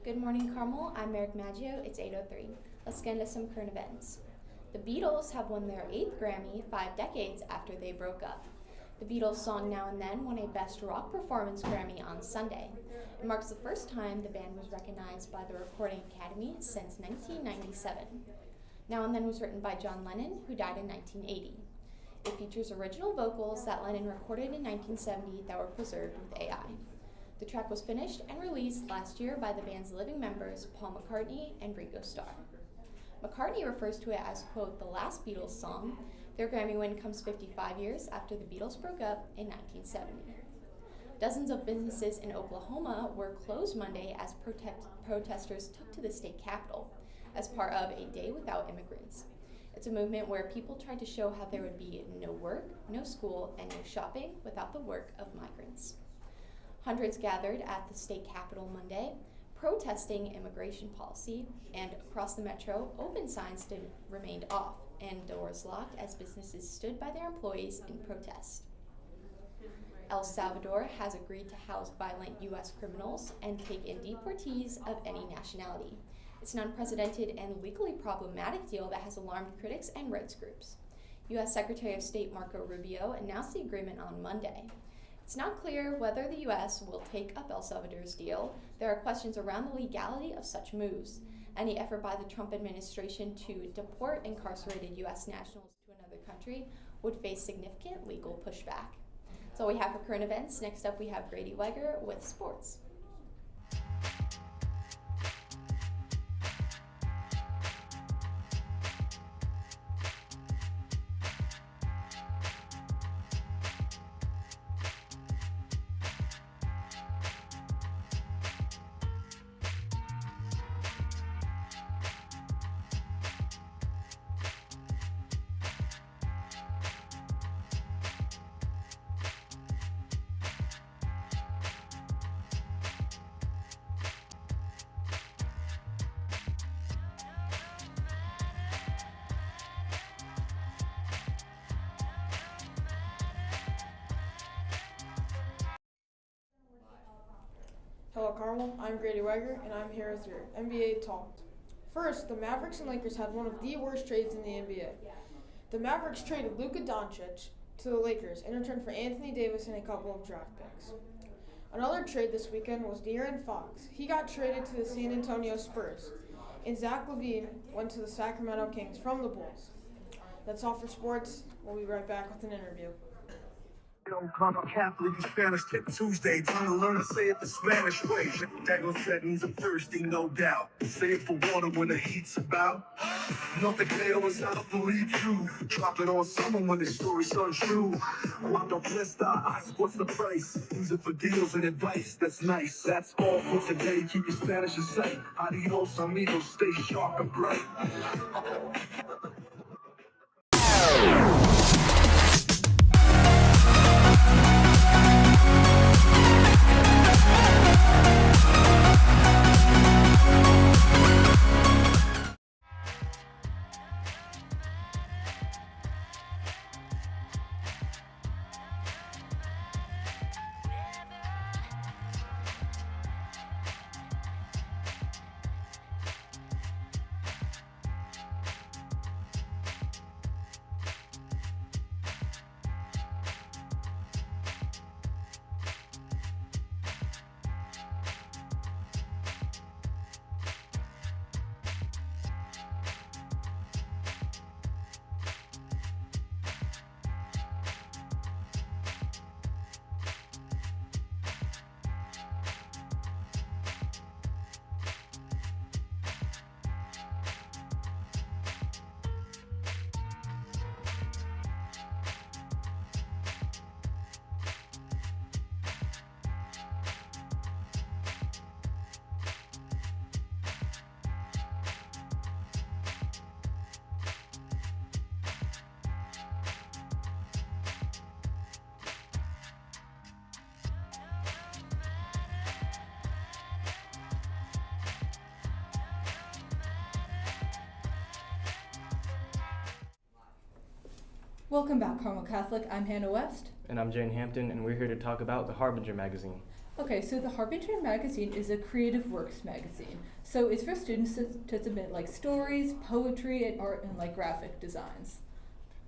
Good morning, Carmel. I'm Merrick Maggio. It's 8:03. Let's get into some current events. The Beatles have won their 8th Grammy 5 decades after they broke up. The Beatles' song Now and Then won a Best Rock Performance Grammy on Sunday. It marks the first time the band was recognized by the Recording Academy since 1997. Now and Then was written by John Lennon, who died in 1980. It features original vocals that Lennon recorded in 1970 that were preserved with AI. The track was finished and released last year by the band's living members Paul McCartney and Ringo Starr. McCartney refers to it as, quote, the last Beatles song. Their Grammy win comes 55 years after the Beatles broke up in 1970. Dozens of businesses in Oklahoma were closed Monday as protesters took to the state capitol as part of a Day Without Immigrants. It's a movement where people tried to show how there would be no work, no school, and no shopping without the work of migrants. Hundreds gathered at the state capitol Monday, protesting immigration policy, and across the metro, open signs remained off and doors locked as businesses stood by their employees in protest. El Salvador has agreed to house violent U.S. criminals and take in deportees of any nationality. It's an unprecedented and legally problematic deal that has alarmed critics and rights groups. U.S. Secretary of State Marco Rubio announced the agreement on Monday. It's not clear whether the U.S. will take up El Salvador's deal. There are questions around the legality of such moves. Any effort by the Trump administration to deport incarcerated U.S. nationals to another country would face significant legal pushback. That's all we have for current events. Next up, we have Grady Weiger with sports. Hello Carmel, I'm Grady Weiger, and I'm here with your NBA Talk. First, the Mavericks and Lakers had one of the worst trades in the NBA. The Mavericks traded Luka Doncic to the Lakers in return for Anthony Davis and a couple of draft picks. Another trade this weekend was De'Aaron Fox. He got traded to the San Antonio Spurs, and Zach LaVine went to the Sacramento Kings from the Bulls. That's all for sports. We'll be right back with an interview. I'm a Catholic in Spanish Tip Tuesday, trying to learn to say it the Spanish way. Dago said he's a thirsty, no doubt. Save for water when the heat's about. No te creo is how to believe you. Drop it on someone when the story's untrue. Cuando presta, ask what's the price. Use it for deals and advice, that's nice. That's all for today, keep your Spanish in sight. Adios amigos, stay sharp and bright. Welcome back, Carmel Catholic. I'm Hannah West. And I'm Jane Hampton, and we're here to talk about the Harbinger magazine. Okay, so the Harbinger magazine is a creative works magazine. So it's for students to submit like stories, poetry, and art, and like graphic designs.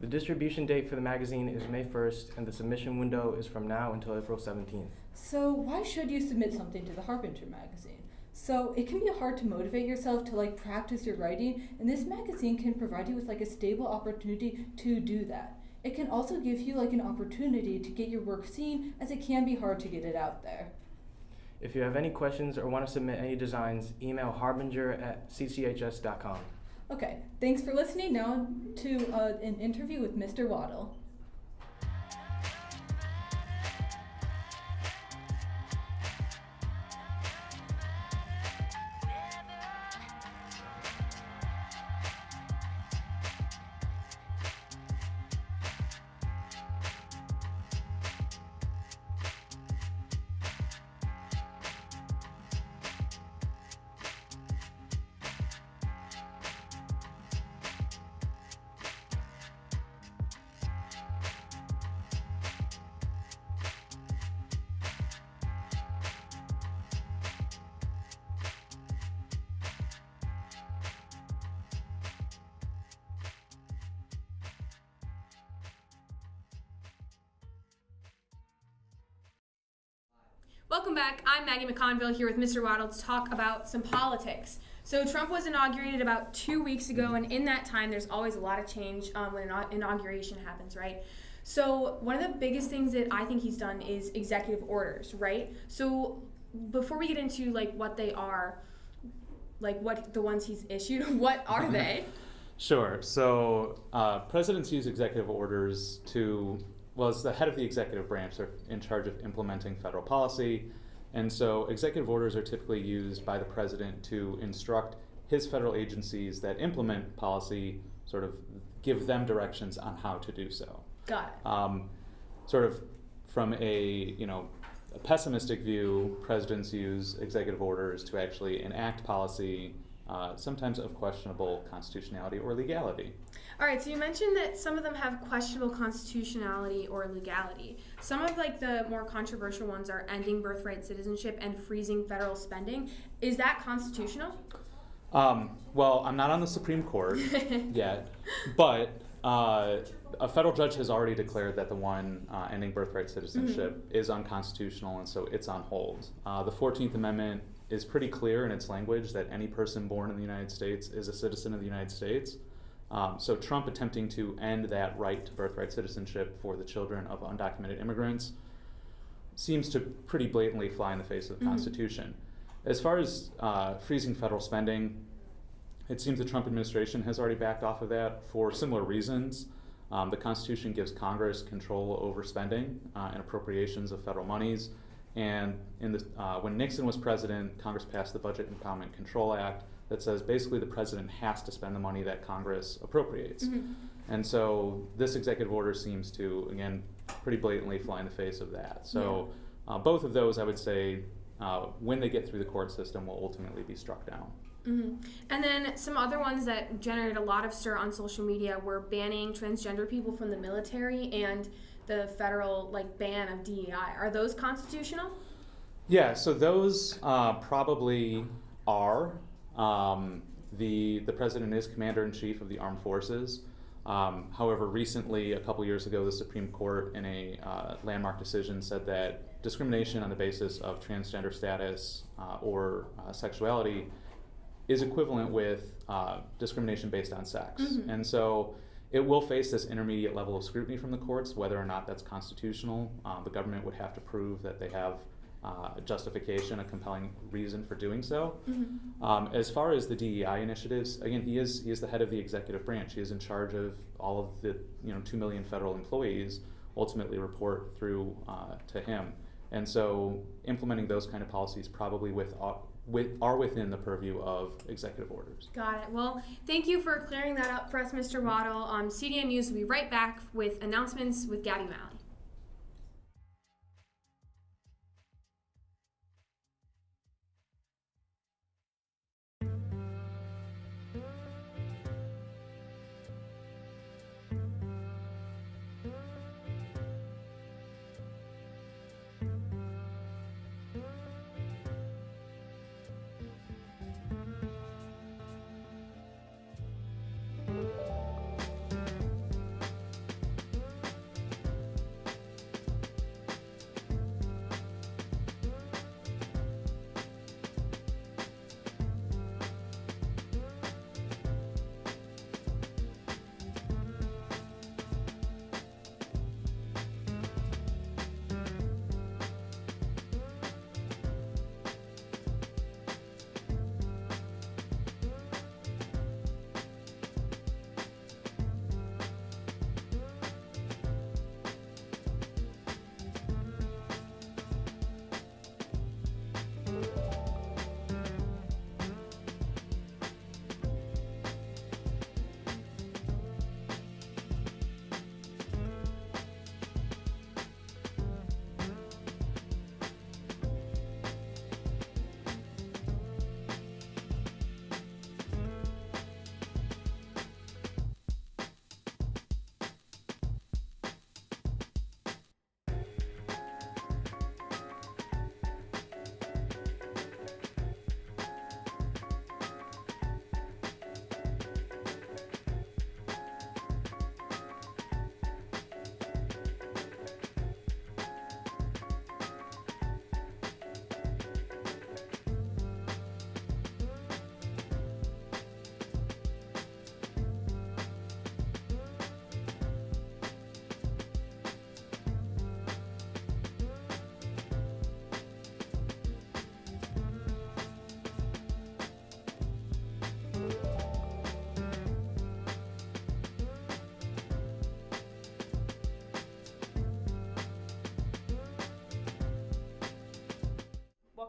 The distribution date for the magazine is May 1st, and the submission window is from now until April 17th. So why should you submit something to the Harbinger magazine? So it can be hard to motivate yourself to like practice your writing, and this magazine can provide you with like a stable opportunity to do that. It can also give you like an opportunity to get your work seen, as it can be hard to get it out there. If you have any questions or want to submit any designs, email harbinger@cchs.com. Okay, thanks for listening. Now to an interview with Mr. Waddle. Welcome back. I'm Maggie McConville here with Mr. Waddle to talk about some politics. So Trump was inaugurated about 2 weeks ago, and in that time there's always a lot of change when an inauguration happens, right? So one of the biggest things that I think he's done is executive orders, right? So before we get into like what they are, like what the ones he's issued, what are they? Sure. So presidents use executive orders to, well, as the head of the executive branch, they're in charge of implementing federal policy. And so executive orders are typically used by the president to instruct his federal agencies that implement policy, sort of give them directions on how to do so. Got it. Sort of from a pessimistic view, presidents use executive orders to actually enact policy, sometimes of questionable constitutionality or legality. All right, so you mentioned that some of them have questionable constitutionality or legality. Some of like the more controversial ones are ending birthright citizenship and freezing federal spending. Is that constitutional? Well, I'm not on the Supreme Court yet, but a federal judge has already declared that the one ending birthright citizenship is unconstitutional, and so it's on hold. The 14th Amendment is pretty clear in its language that any person born in the United States is a citizen of the United States. So Trump attempting to end that right to birthright citizenship for the children of undocumented immigrants seems to pretty blatantly fly in the face of the Constitution. As far as freezing federal spending, it seems the Trump administration has already backed off of that for similar reasons. The Constitution gives Congress control over spending and appropriations of federal monies. And when Nixon was president, Congress passed the Budget Impoundment Control Act that says basically the president has to spend the money that Congress appropriates. And so this executive order seems to, again, pretty blatantly fly in the face of that. So both of those, I would say, when they get through the court system, will ultimately be struck down. And then some other ones that generated a lot of stir on social media were banning transgender people from the military and the federal ban of DEI. Are those constitutional? Yeah, so those probably are. The president is commander-in-chief of the armed forces. However, recently, a couple years ago, the Supreme Court in a landmark decision said that discrimination on the basis of transgender status or sexuality is equivalent with discrimination based on sex. And so it will face this intermediate level of scrutiny from the courts, whether or not that's constitutional. The government would have to prove that they have a justification, a compelling reason for doing so. As far as the DEI initiatives, again, he is the head of the executive branch. He is in charge of all of the 2 million federal employees, ultimately report through to him. And so implementing those kind of policies probably are within the purview of executive orders. Got it. Well, thank you for clearing that up for us, Mr. Waddle. CDN News will be right back with announcements with Gabby Malley.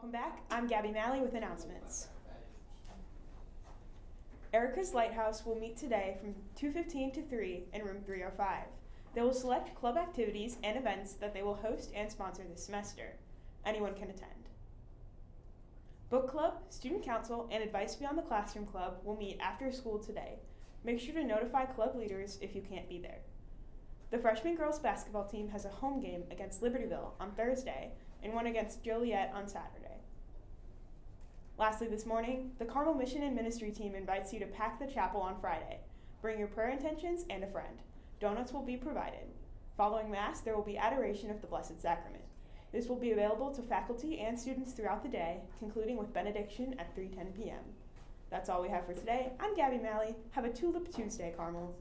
Welcome back. I'm Gabby Malley with announcements. Erica's Lighthouse will meet today from 2:15 to 3 in room 305. They will select club activities and events that they will host and sponsor this semester. Anyone can attend. Book Club, Student Council, and Advice Beyond the Classroom Club will meet after school today. Make sure to notify club leaders if you can't be there. The freshman girls basketball team has a home game against Libertyville on Thursday and one against Joliet on Saturday. Lastly this morning, the Carmel Mission and Ministry team invites you to pack the chapel on Friday. Bring your prayer intentions and a friend. Donuts will be provided. Following Mass, there will be adoration of the Blessed Sacrament. This will be available to faculty and students throughout the day, concluding with benediction at 3:10 p.m. That's all we have for today. I'm Gabby Malley. Have a Tulip Tuesday, Carmel.